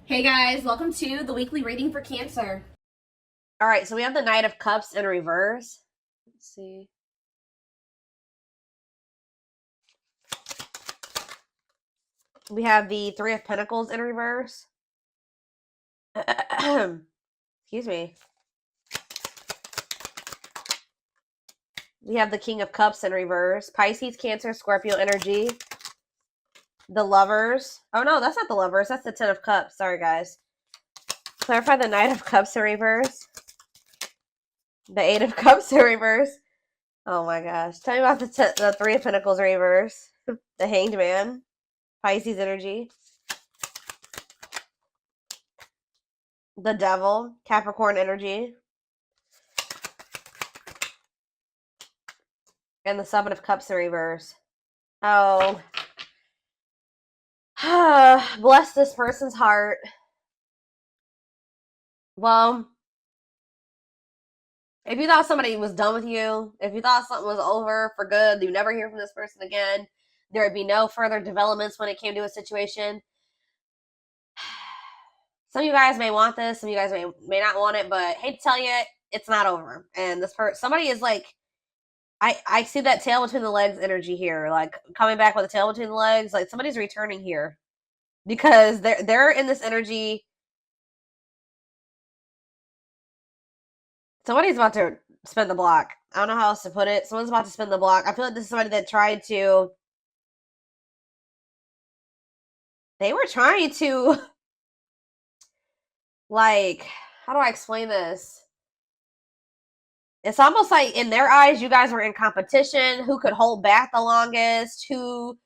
Hey guys, welcome to the weekly reading for Cancer. All right, so we have the Knight of Cups in reverse. Let's see. We have the Three of Pentacles in reverse. Excuse me. We have the King of Cups in reverse. Pisces, Cancer, Scorpio energy. The Lovers. Oh no, that's not the Lovers. That's the Ten of Cups. Sorry, guys. Clarify the Knight of Cups in reverse. The Eight of Cups in reverse. Oh my gosh. Tell me about the Three of Pentacles in reverse. The Hanged Man. Pisces energy. The Devil. Capricorn energy. And the Seven of Cups in reverse. Oh. Bless this person's heart. Well, if you thought somebody was done with you, if you thought something was over for good, you never hear from this person again, there would be no further developments when it came to a situation. Some of you guys may want this, some of you guys may not want it, but hate to tell you, it's not over. And this person, somebody is like, I see that tail between the legs energy here, like coming back with a tail between the legs. Like somebody's returning here because they're in this energy. Somebody's about to spin the block. I don't know how else to put it. Someone's about to spin the block. I feel like this is somebody that tried to. They were trying to, like, how do I explain this? It's almost like in their eyes, you guys were in competition. Who could hold back the longest? Because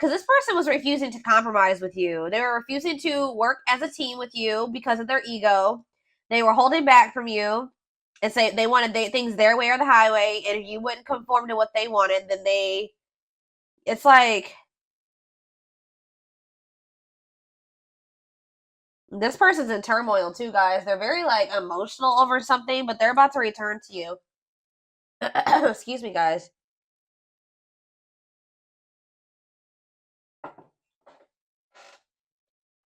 this person was refusing to compromise with you. They were refusing to work as a team with you because of their ego. They were holding back from you and say they wanted things their way or the highway. And if you wouldn't conform to what they wanted, then it's like, this person's in turmoil too, guys. They're very like emotional over something, but they're about to return to you. Excuse me, guys.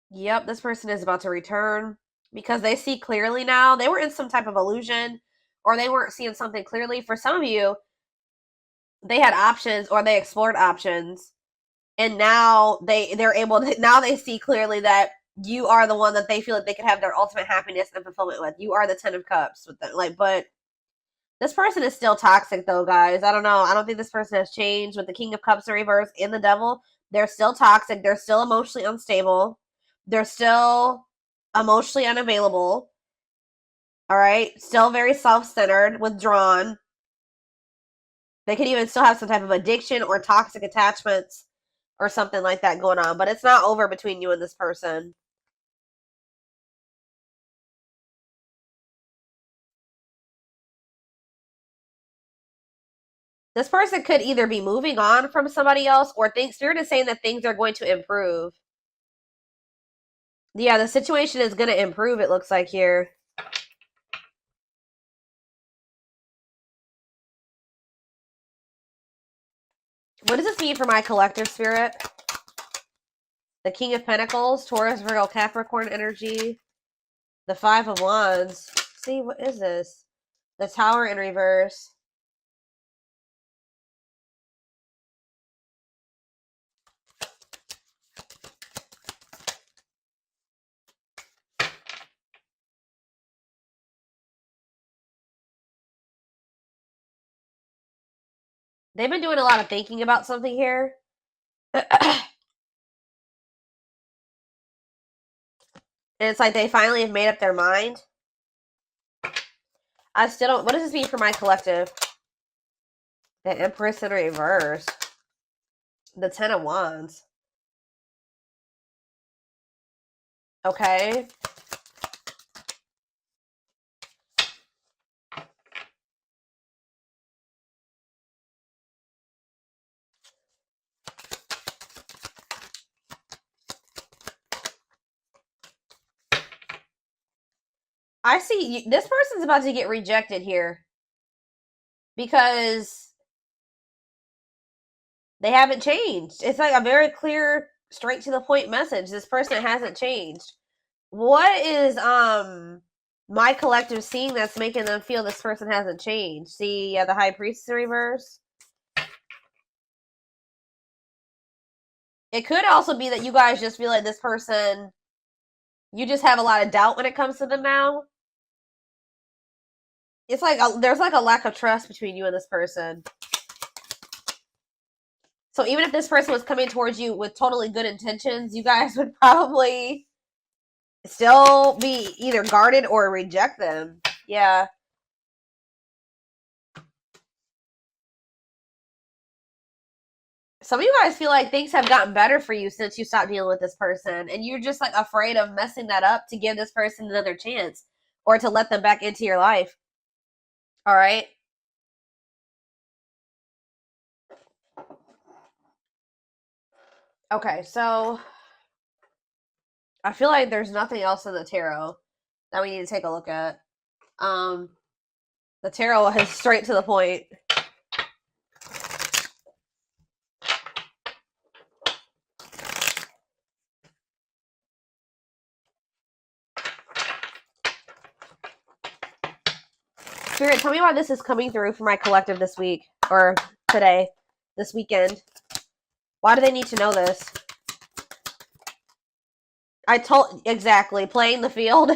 Yep, this person is about to return because they see clearly now. They were in some type of illusion or they weren't seeing something clearly. For some of you, they had options or they explored options and now they're able to, now they see clearly that you are the one that they feel like they could have their ultimate happiness and fulfillment with. You are the Ten of Cups with them. Like, but this person is still toxic though, guys. I don't know. I don't think this person has changed with the King of Cups in reverse and the Devil. They're still toxic. They're still emotionally unstable. They're still emotionally unavailable. All right. Still very self-centered, withdrawn. They could even still have some type of addiction or toxic attachments or something like that going on. But it's not over between you and this person. This person could either be moving on from somebody else or Spirit is saying that things are going to improve. Yeah, the situation is going to improve, it looks like here. What does this mean for my collective spirit? The King of Pentacles, Taurus, Virgo, Capricorn energy. The Five of Wands. See, what is this? The Tower in reverse. They've been doing a lot of thinking about something here. And it's like they finally have made up their mind. I still don't. What does this mean for my collective? The Empress in reverse. The Ten of Wands. Okay. I see this person's about to get rejected here because they haven't changed. It's like a very clear, straight to the point message. This person hasn't changed. What is my collective seeing that's making them feel this person hasn't changed? See, yeah, the High Priestess in reverse. It could also be that you guys just feel like this person, you just have a lot of doubt when it comes to them now. It's like there's like a lack of trust between you and this person. So even if this person was coming towards you with totally good intentions, you guys would probably still be either guarded or reject them. Yeah. Some of you guys feel like things have gotten better for you since you stopped dealing with this person, and you're just like afraid of messing that up to give this person another chance or to let them back into your life. All right. Okay, so I feel like there's nothing else in the tarot that we need to take a look at. The tarot is straight to the point. Spirit, tell me why this is coming through for my collective this week, or today, this weekend. Why do they need to know this? Exactly, playing the field.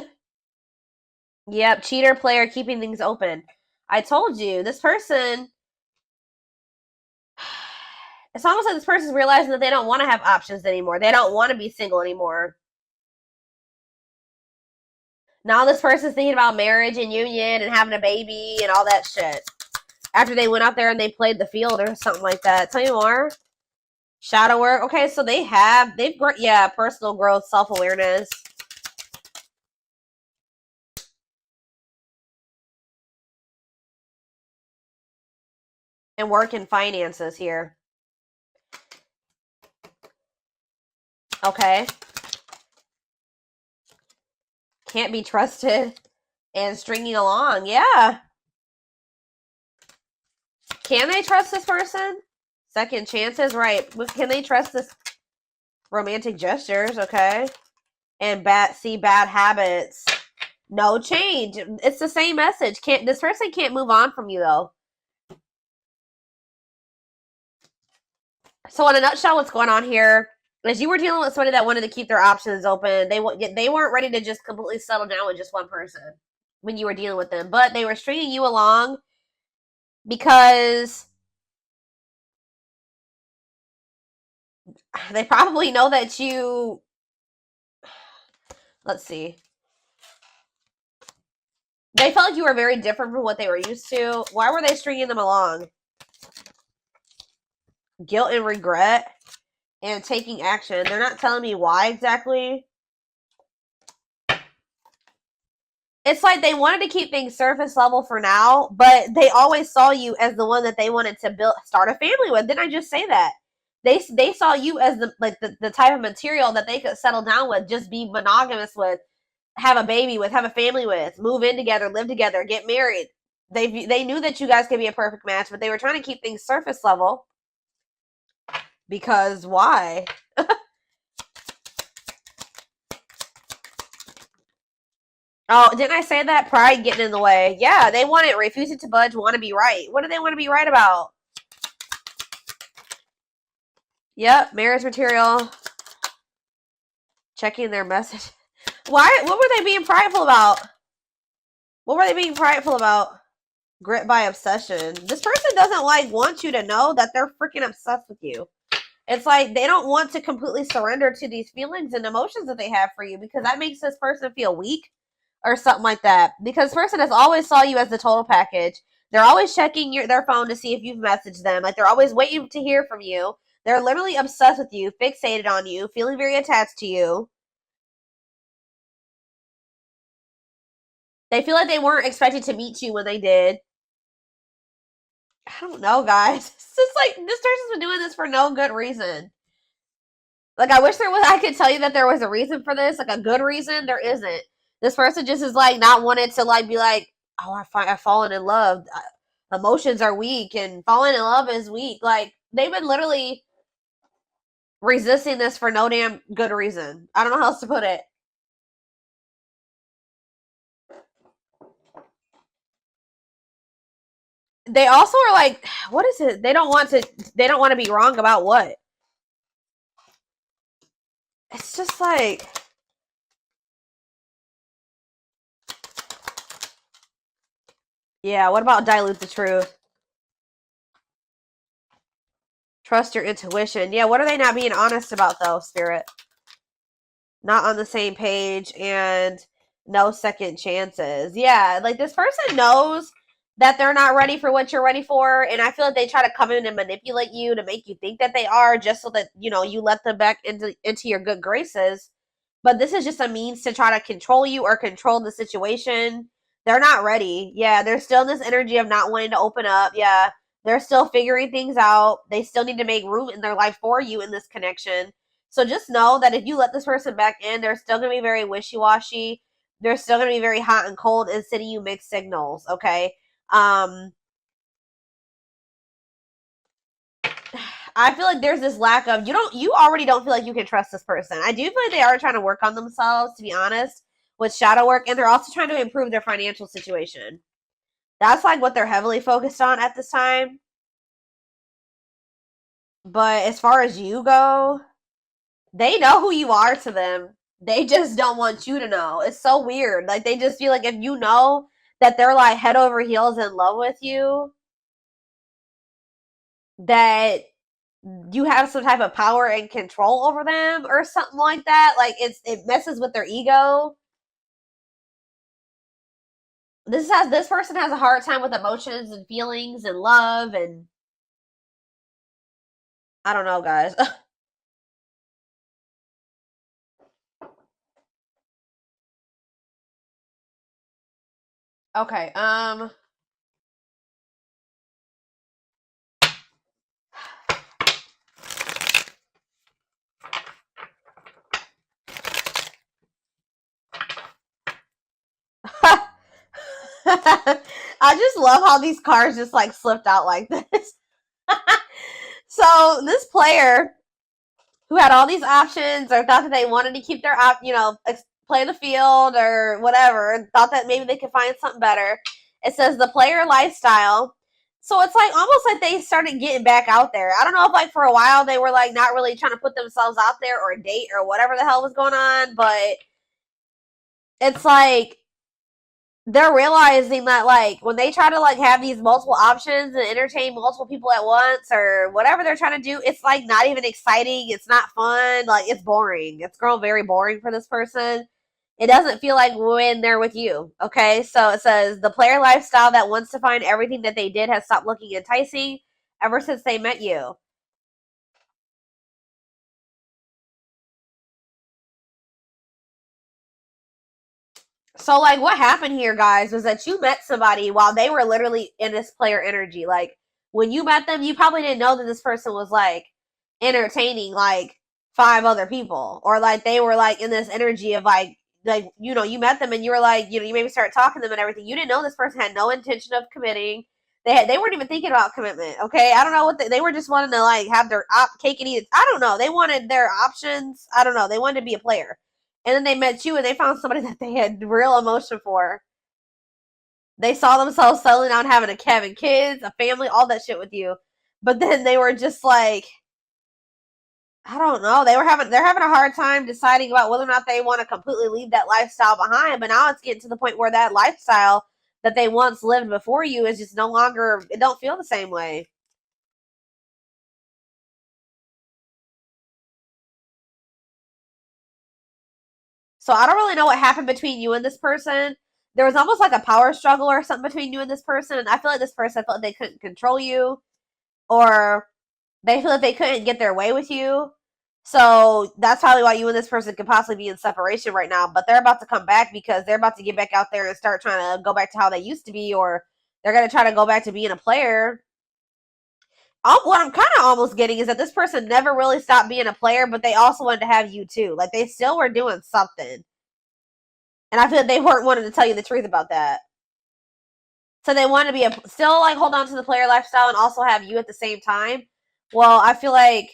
Yep, cheater player keeping things open. I told you, this person, it's almost like this person's realizing that they don't want to have options anymore. They don't want to be single anymore. Now this person's thinking about marriage and union and having a baby and all that shit. After they went out there and they played the field or something like that. Tell me more. Shadow work. Okay, so they've personal growth, self-awareness. And work and finances here. Okay. Can't be trusted. And stringing along. Yeah. Can they trust this person? Second chances, right. Can they trust this? Romantic gestures, okay. And bad habits. No change. It's the same message. This person can't move on from you, though. So in a nutshell, what's going on here is you were dealing with somebody that wanted to keep their options open. They weren't ready to just completely settle down with just one person when you were dealing with them. But they were stringing you along because they probably know that you... Let's see. They felt like you were very different from what they were used to. Why were they stringing them along? Guilt and regret and taking action. They're not telling me why exactly. It's like they wanted to keep things surface level for now, but they always saw you as the one that they wanted to start a family with. Didn't I just say that? They saw you as the type of material that they could settle down with, just be monogamous with, have a baby with, have a family with, move in together, live together, get married. They knew that you guys could be a perfect match, but they were trying to keep things surface level. Because why? Oh, didn't I say that? Pride getting in the way. Yeah, they want it. Refusing to budge, want to be right. What do they want to be right about? Yep, marriage material. Checking their message. Why? What were they being prideful about? What were they being prideful about? Grit by obsession. This person doesn't want you to know that they're freaking obsessed with you. It's like they don't want to completely surrender to these feelings and emotions that they have for you, because that makes this person feel weak or something like that. Because this person has always saw you as the total package. They're always checking their phone to see if you've messaged them. Like, they're always waiting to hear from you. They're literally obsessed with you, fixated on you, feeling very attached to you. They feel like they weren't expected to meet you when they did. I don't know, guys. It's just like, this person's been doing this for no good reason. Like, I wish I could tell you that there was a reason for this, like a good reason. There isn't. This person just is like not wanted to be like, oh, I've fallen in love. Emotions are weak and falling in love is weak. Like, they've been literally resisting this for no damn good reason. I don't know how else to put it. They also are like, what is it? They don't want to be wrong about what? It's just like, yeah, what about dilute the truth? Trust your intuition. Yeah, what are they not being honest about though, Spirit? Not on the same page and no second chances. Yeah, like this person knows that they're not ready for what you're ready for, and I feel like they try to come in and manipulate you to make you think that they are, just so that, you know, you let them back into your good graces. But this is just a means to try to control you or control the situation. They're not ready. Yeah, they're still in this energy of not wanting to open up. Yeah, they're still figuring things out. They still need to make room in their life for you in this connection. So just know that if you let this person back in, they're still going to be very wishy-washy. They're still going to be very hot and cold and sending you mixed signals, okay? I feel like there's this lack of, you already don't feel like you can trust this person. I do feel like they are trying to work on themselves, to be honest, with shadow work, and they're also trying to improve their financial situation. That's like what they're heavily focused on at this time. But as far as you go, they know who you are to them. They just don't want you to know. It's so weird. Like, they just feel like if you know that they're like head over heels in love with you, that you have some type of power and control over them or something like that. Like, it messes with their ego. This person has a hard time with emotions and feelings and love, and I don't know, guys. Okay, I just love how these cards just like slipped out like this. So this player who had all these options, or thought that they wanted to keep their play the field or whatever, and thought that maybe they could find something better. It says the player lifestyle. So it's like almost like they started getting back out there. I don't know if like for a while they were like not really trying to put themselves out there or date or whatever the hell was going on, but it's like they're realizing that like when they try to like have these multiple options and entertain multiple people at once or whatever they're trying to do, it's like not even exciting. It's not fun. Like, it's boring. It's grown very boring for this person. It doesn't feel like when they're with you. Okay, so it says the player lifestyle that wants to find everything that they did has stopped looking enticing ever since they met you. So, like, what happened here, guys, was that you met somebody while they were literally in this player energy. Like, when you met them, you probably didn't know that this person was, like, entertaining, like, 5 other people. Or, like, they were, like, in this energy of, like, you know, you met them and you were, like, you know, you maybe started talking to them and everything. You didn't know this person had no intention of committing. They weren't even thinking about commitment, okay? I don't know what they were just wanting to, like, have their cake and eat it. I don't know. They wanted their options. I don't know. They wanted to be a player. And then they met you and they found somebody that they had real emotion for. They saw themselves settling down, having having kids, a family, all that shit with you. But then they were just like, I don't know. They're having a hard time deciding about whether or not they want to completely leave that lifestyle behind. But now it's getting to the point where that lifestyle that they once lived before you is just no longer, it don't feel the same way. So I don't really know what happened between you and this person. There was almost like a power struggle or something between you and this person. And I feel like this person felt like they couldn't control you, or they feel like they couldn't get their way with you. So that's probably why you and this person could possibly be in separation right now. But they're about to come back because they're about to get back out there and start trying to go back to how they used to be, or they're going to try to go back to being a player. What I'm kind of almost getting is that this person never really stopped being a player, but they also wanted to have you too. Like, they still were doing something. And I feel like they weren't wanting to tell you the truth about that. So they want to be still like hold on to the player lifestyle and also have you at the same time. Well, I feel like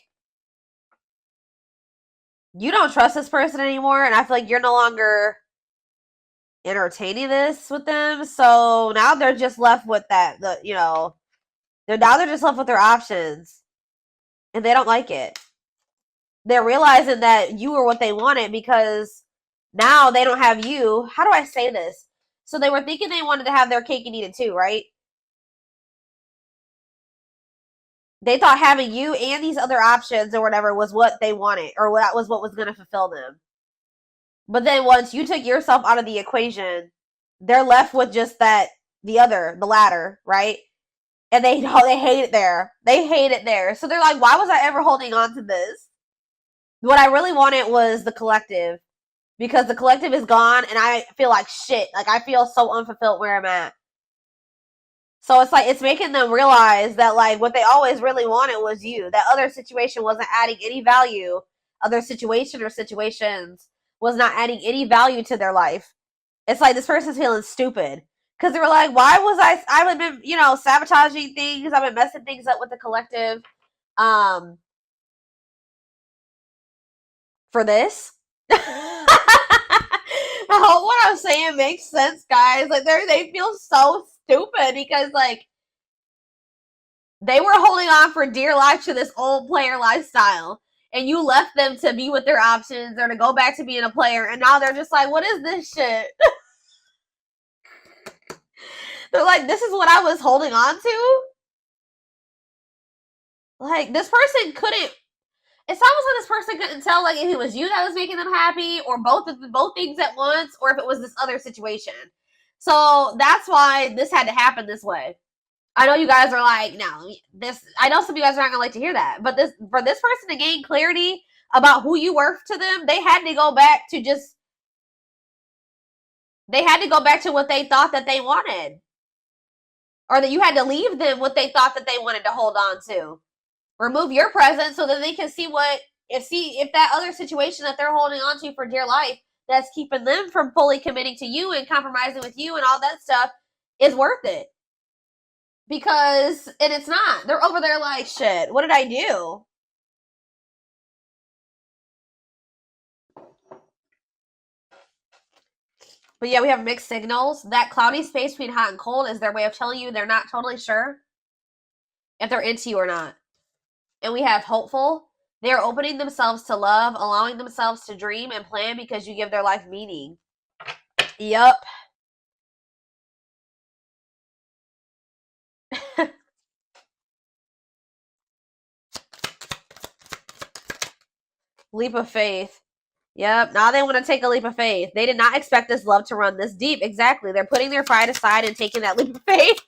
you don't trust this person anymore, and I feel like you're no longer entertaining this with them. So now they're just left with that, Now they're just left with their options. And they don't like it. They're realizing that you were what they wanted because now they don't have you. How do I say this? So they were thinking they wanted to have their cake and eat it too, right? They thought having you and these other options or whatever was what they wanted, or that was what was going to fulfill them. But then once you took yourself out of the equation, they're left with just the latter, right? And they hate it there. They hate it there. So they're like, why was I ever holding on to this? What I really wanted was the collective, because the collective is gone and I feel like shit. Like, I feel so unfulfilled where I'm at. So it's like, it's making them realize that, like, what they always really wanted was you. That other situation wasn't adding any value. Other situation or situations was not adding any value to their life. It's like this person's feeling stupid. Because they were like, why was I've been, sabotaging things. I've been messing things up with the collective. For this. I hope what I'm saying makes sense, guys. Like, they feel so stupid because, like, they were holding on for dear life to this old player lifestyle, and you left them to be with their options or to go back to being a player, and now they're just like, what is this shit? They're like, this is what I was holding on to? Like, this person couldn't. It's almost like this person couldn't tell, like, if it was you that was making them happy, or both things at once, or if it was this other situation. So that's why this had to happen this way. I know you guys are like, no, this. I know some of you guys are not gonna like to hear that, but for this person to gain clarity about who you were to them, they had to go back to what they thought that they wanted, or that you had to leave them what they thought that they wanted to hold on to. Remove your presence so that they can see if that other situation that they're holding on to for dear life that's keeping them from fully committing to you and compromising with you and all that stuff is worth it. And it's not. They're over there like, shit, what did I do? But yeah, we have mixed signals. That cloudy space between hot and cold is their way of telling you they're not totally sure if they're into you or not. And we have hopeful. They are opening themselves to love, allowing themselves to dream and plan because you give their life meaning. Yup. Leap of faith. Yep. Now they want to take a leap of faith. They did not expect this love to run this deep. Exactly. They're putting their pride aside and taking that leap of faith.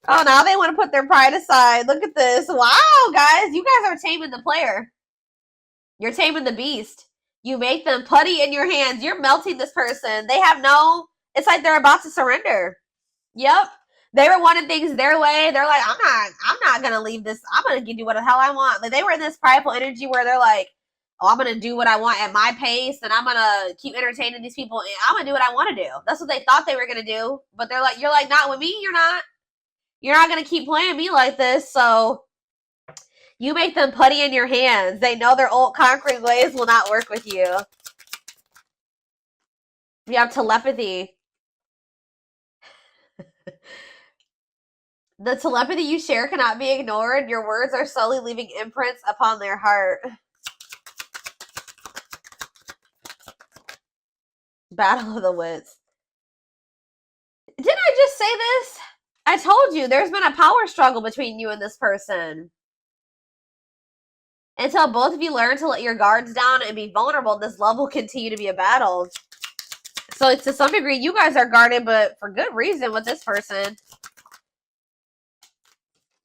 Oh, now they want to put their pride aside. Look at this. Wow, guys. You guys are taming the player. You're taming the beast. You make them putty in your hands. You're melting this person. They have it's like they're about to surrender. Yep. They were wanting things their way. They're like, I'm not going to leave this. I'm going to give you what the hell I want. Like, they were in this prideful energy where they're like, oh, I'm going to do what I want at my pace, and I'm going to keep entertaining these people, and I'm going to do what I want to do. That's what they thought they were going to do. But you're like, not with me, you're not. You're not going to keep playing me like this, so you make them putty in your hands. They know their old conquering ways will not work with you. You have telepathy. The telepathy you share cannot be ignored. Your words are slowly leaving imprints upon their heart. Battle of the wits. Didn't I just say this? I told you, there's been a power struggle between you and this person. Until both of you learn to let your guards down and be vulnerable, this love will continue to be a battle. So to some degree, you guys are guarded, but for good reason with this person.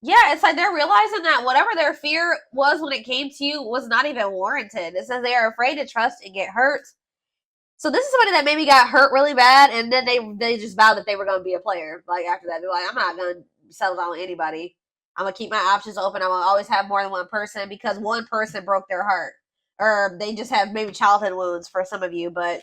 Yeah, it's like they're realizing that whatever their fear was when it came to you was not even warranted. It says they are afraid to trust and get hurt. So this is somebody that maybe got hurt really bad, and then they just vowed that they were going to be a player. Like, after that, they're like, I'm not going to settle down with anybody. I'm going to keep my options open. I'm going to always have more than one person because one person broke their heart. Or they just have maybe childhood wounds for some of you, but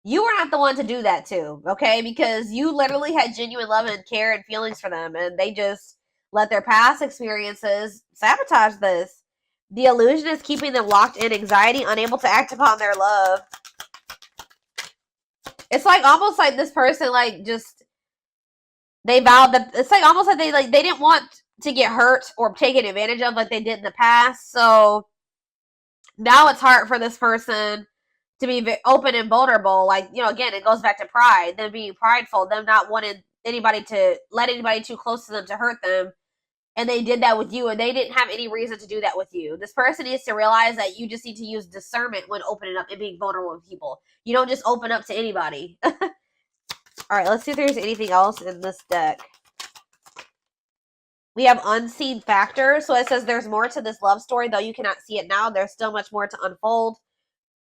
you were not the one to do that to, okay? Because you literally had genuine love and care and feelings for them, and they just let their past experiences sabotage this. The illusion is keeping them locked in anxiety, unable to act upon their love. It's like almost like this person, like, just, They vowed that it's like almost like they didn't want to get hurt or taken advantage of like they did in the past. So now it's hard for this person to be open and vulnerable. Like, you know, again, it goes back to pride, them being prideful, them not wanting anybody to let anybody too close to them to hurt them. And they did that with you, and they didn't have any reason to do that with you. This person needs to realize that you just need to use discernment when opening up and being vulnerable with people. You don't just open up to anybody. All right, let's see if there's anything else in this deck. We have unseen factors. So it says there's more to this love story, though you cannot see it now. There's still much more to unfold.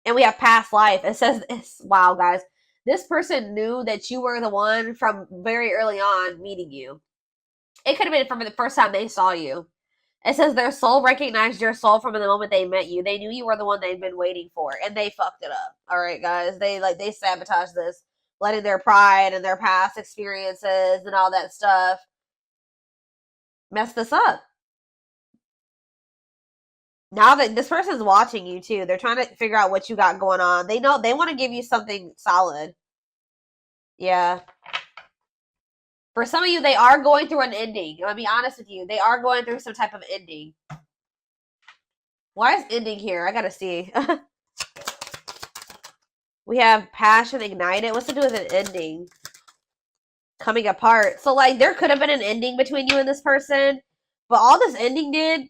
And we have past life. It says, wow, guys. This person knew that you were the one from very early on meeting you. It could have been from the first time they saw you. It says their soul recognized your soul from the moment they met you. They knew you were the one they'd been waiting for, and they fucked it up. All right, guys. They sabotaged this, letting their pride and their past experiences and all that stuff mess this up. Now that this person's watching you too, they're trying to figure out what you got going on. They know they want to give you something solid. Yeah. For some of you, they are going through an ending. I'll be honest with you. They are going through some type of ending. Why is ending here? I gotta see. We have passion ignited. What's to do with an ending? Coming apart. So, like, there could have been an ending between you and this person. But all this ending did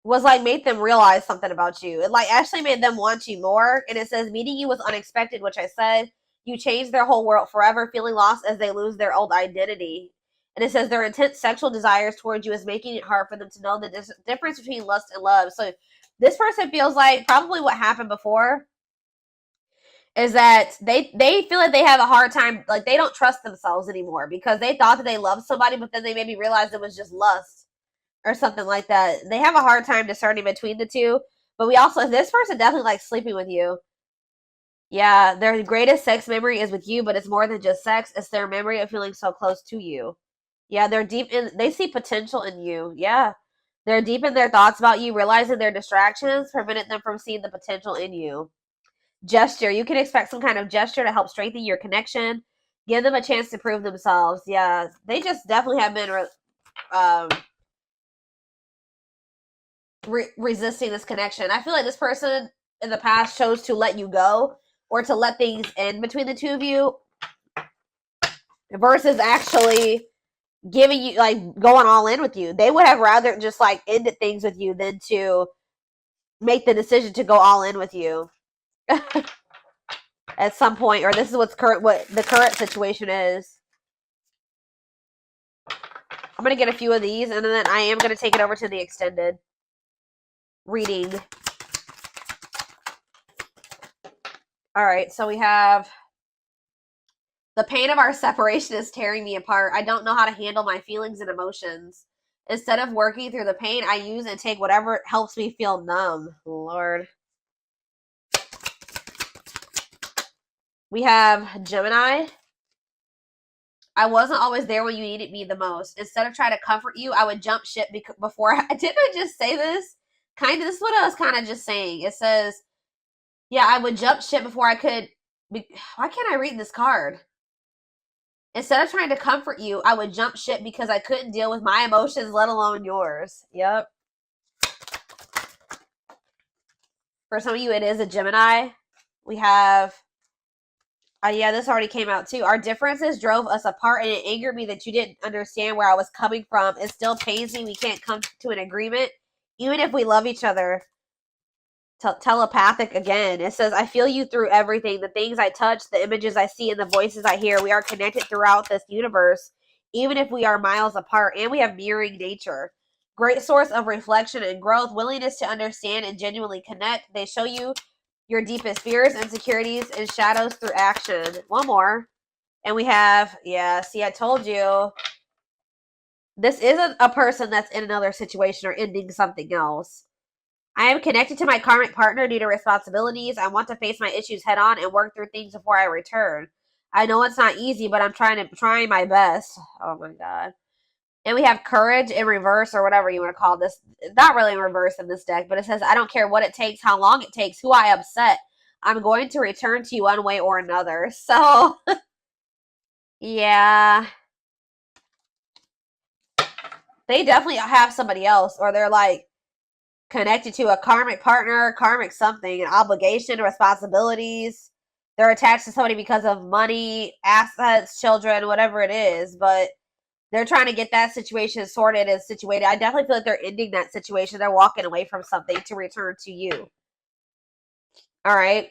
was, like, made them realize something about you. It, like, actually made them want you more. And it says, meeting you was unexpected, which I said. You change their whole world forever, feeling lost as they lose their old identity. And it says their intense sexual desires towards you is making it hard for them to know the difference between lust and love. So this person feels like probably what happened before is that they feel like they have a hard time, like they don't trust themselves anymore because they thought that they loved somebody, but then they maybe realized it was just lust or something like that. They have a hard time discerning between the two. But we also, this person definitely likes sleeping with you. Yeah, their greatest sex memory is with you, but it's more than just sex. It's their memory of feeling so close to you. Yeah, they're deep in, they see potential in you. Yeah. They're deep in their thoughts about you, realizing their distractions prevented them from seeing the potential in you. Gesture. You can expect some kind of gesture to help strengthen your connection. Give them a chance to prove themselves. Yeah, they just definitely have been resisting this connection. I feel like this person in the past chose to let you go or to let things end between the two of you versus actually giving you, like, going all in with you. They would have rather just, like, ended things with you than to make the decision to go all in with you at some point, or this is what the current situation is. I'm going to get a few of these, and then I am going to take it over to the extended reading. All right, so we have the pain of our separation is tearing me apart. I don't know how to handle my feelings and emotions. Instead of working through the pain, I use and take whatever helps me feel numb. Lord. We have Gemini. I wasn't always there when you needed me the most. Instead of trying to comfort you, I would jump ship before didn't I just say this? This is what I was kind of just saying. It says, yeah, I would jump ship before I could. Why can't I read this card? Instead of trying to comfort you, I would jump ship because I couldn't deal with my emotions, let alone yours. Yep. For some of you, it is a Gemini. We have, yeah, this already came out too. Our differences drove us apart, and it angered me that you didn't understand where I was coming from. It still pains me we can't come to an agreement, even if we love each other. Telepathic again. It says, I feel you through everything. The things I touch, the images I see, and the voices I hear. We are connected throughout this universe, even if we are miles apart, and we have mirroring nature. Great source of reflection and growth, willingness to understand and genuinely connect. They show you your deepest fears, insecurities, and shadows through action. One more. And we have, yeah, see, I told you. This isn't a person that's in another situation or ending something else. I am connected to my karmic partner due to responsibilities. I want to face my issues head on and work through things before I return. I know it's not easy, but I'm trying my best. Oh my God. And we have courage in reverse, or whatever you want to call this. Not really in reverse in this deck, but it says, I don't care what it takes, how long it takes, who I upset. I'm going to return to you one way or another. So, yeah. they definitely have somebody else, or they're like connected to a karmic partner, karmic something, an obligation, responsibilities. They're attached to somebody because of money, assets, children, whatever it is, but they're trying to get that situation sorted and situated. I definitely feel like they're ending that situation. They're walking away from something to return to you. All right.